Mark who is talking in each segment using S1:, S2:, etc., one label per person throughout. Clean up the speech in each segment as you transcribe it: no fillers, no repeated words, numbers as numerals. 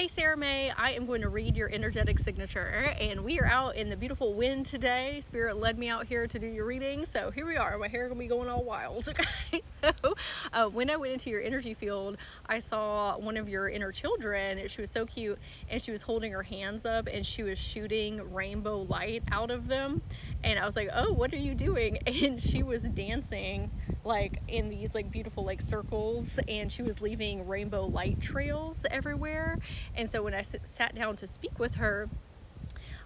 S1: Hey Sarah May, I am going to read your energetic signature, and we are out in the beautiful wind today. Spirit led me out here to do your reading, so here we are. My hair is gonna be going all wild. Okay, so when I went into your energy field, I saw one of your inner children. She was so cute, and she was holding her hands up, and she was shooting rainbow light out of them. And I was like, oh, what are you doing? And she was dancing like in these like beautiful like circles, and she was leaving rainbow light trails everywhere. And so when I sat down to speak with her,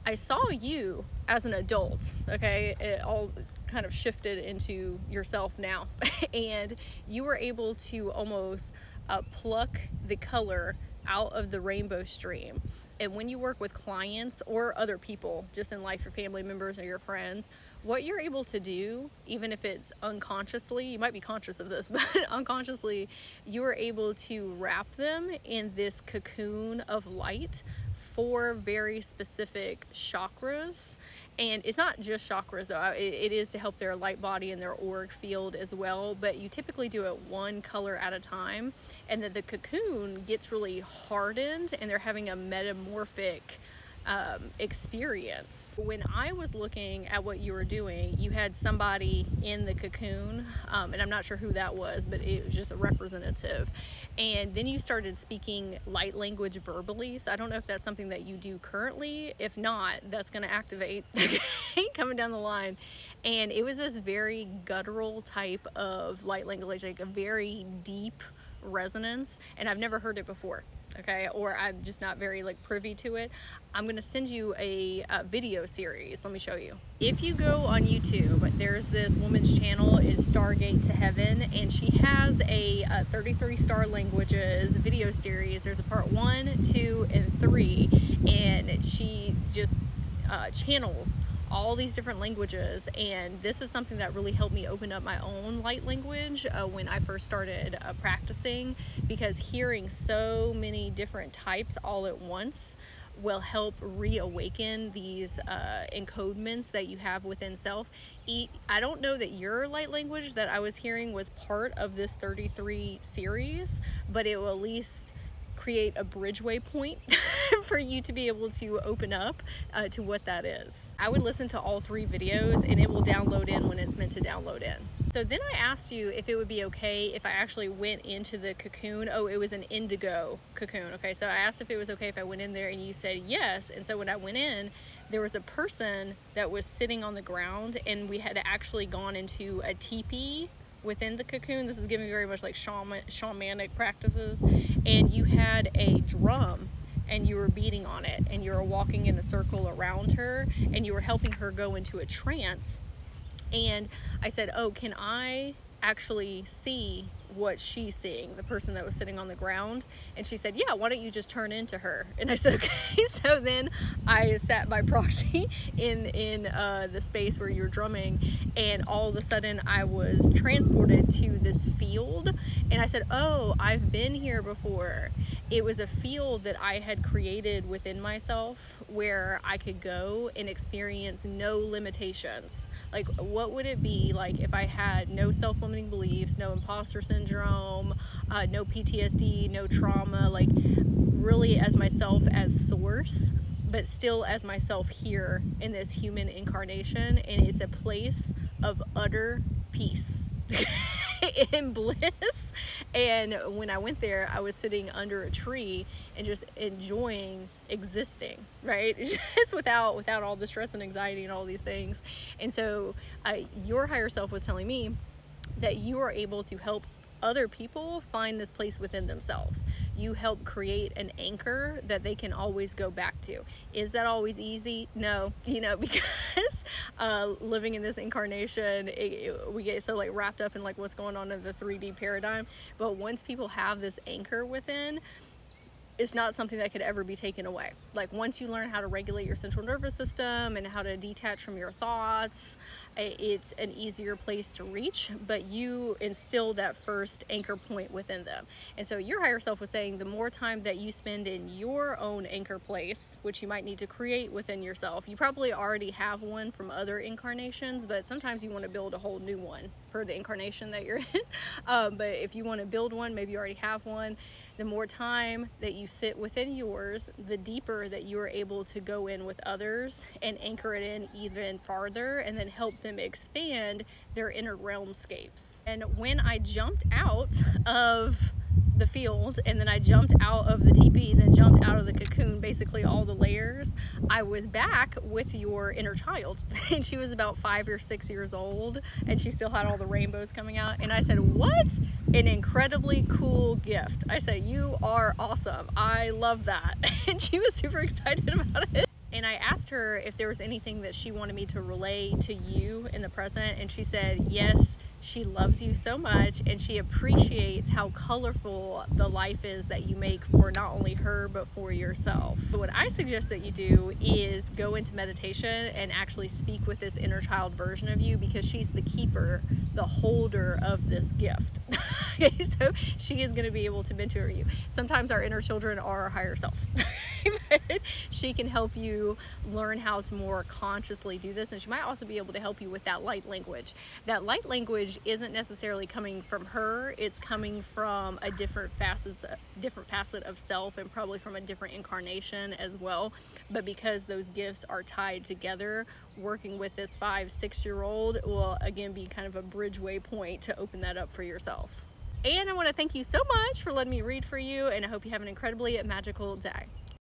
S1: I saw you as an adult. Okay, it all kind of shifted into yourself now. And you were able to almost pluck the color out of the rainbow stream. And when you work with clients or other people just in life, your family members or your friends, what you're able to do, even if it's unconsciously, you might be conscious of this, but unconsciously, you are able to wrap them in this cocoon of light for very specific chakras. And it's not just chakras though, it is to help their light body and their auric field as well, but you typically do it one color at a time, and then the cocoon gets really hardened and they're having a metamorphic experience. When I was looking at what you were doing, you had somebody in the cocoon, and I'm not sure who that was, but it was just a representative. And then you started speaking light language verbally. So I don't know if that's something that you do currently. If not, that's going to activate coming down the line. And it was this very guttural type of light language, like a very deep resonance, and I've never heard it before. Okay, or I'm just not very like privy to it. I'm gonna send you a video series. Let me show you. If you go on YouTube, there's this woman's channel, is Stargate to Heaven, and she has a 33 star languages video series. There's a part 1, 2, and 3, and she just channels all these different languages. And this is something that really helped me open up my own light language when I first started practicing, because hearing so many different types all at once will help reawaken these encodements that you have within self. I don't know that your light language that I was hearing was part of this 33 series, but it will at least create a bridgeway point for you to be able to open up to what that is. I would listen to all 3 videos, and it will download in when it's meant to download in. So then I asked you if it would be okay if I actually went into the cocoon. Oh, it was an indigo cocoon. Okay, so I asked if it was okay if I went in there, and you said yes. And so when I went in, there was a person that was sitting on the ground, and we had actually gone into a teepee within the cocoon. This is giving very much like shamanic practices. And you had a drum, and you were beating on it, and you were walking in a circle around her, and you were helping her go into a trance. And I said, oh, can I actually see what she's seeing, the person that was sitting on the ground? And she said, yeah, why don't you just turn into her? And I said, okay. So then I sat by proxy in the space where you're drumming, and all of a sudden I was transported to this field, and I said, oh, I've been here before. It was a field that I had created within myself where I could go and experience no limitations. Like, what would it be like if I had no self-limiting beliefs, no imposter syndrome, no PTSD, no trauma, like really as myself as source, but still as myself here in this human incarnation. And it's a place of utter peace and bliss. And when I went there, I was sitting under a tree and just enjoying existing, right? Just without all the stress and anxiety and all these things. And so your higher self was telling me that you are able to help other people find this place within themselves. You help create an anchor that they can always go back to. Is that always easy? No, because living in this incarnation, we get so like wrapped up in like what's going on in the 3D paradigm. But once people have this anchor within, it's not something that could ever be taken away. Like, once you learn how to regulate your central nervous system and how to detach from your thoughts, it's an easier place to reach, but you instill that first anchor point within them. And so your higher self was saying the more time that you spend in your own anchor place, which you might need to create within yourself, you probably already have one from other incarnations, but sometimes you want to build a whole new one for the incarnation that you're in. But if you want to build one, maybe you already have one, The more time that you sit within yours, the deeper that you are able to go in with others and anchor it in even farther, and then help them expand their inner realmscapes. And when I jumped out of the field, and then I jumped out of the teepee, then jumped out of the cocoon, basically all the layers, I was back with your inner child. And she was about 5 or 6 years old, and she still had all the rainbows coming out. And I said, what an incredibly cool gift. I said, you are awesome. I love that. And she was super excited about it. And I asked her if there was anything that she wanted me to relay to you in the present, and she said, yes, she loves you so much, and she appreciates how colorful the life is that you make for not only her, but for yourself. So what I suggest that you do is go into meditation and actually speak with this inner child version of you, because she's the keeper, the holder of this gift. Okay, so she is going to be able to mentor you. Sometimes our inner children are our higher self. But she can help you learn how to more consciously do this, and she might also be able to help you with that light language. That light language isn't necessarily coming from her, it's coming from a different facet of self, and probably from a different incarnation as well. But because those gifts are tied together, working with this 5-6-year-old will again be kind of a bridgeway point to open that up for yourself. And I want to thank you so much for letting me read for you, and I hope you have an incredibly magical day.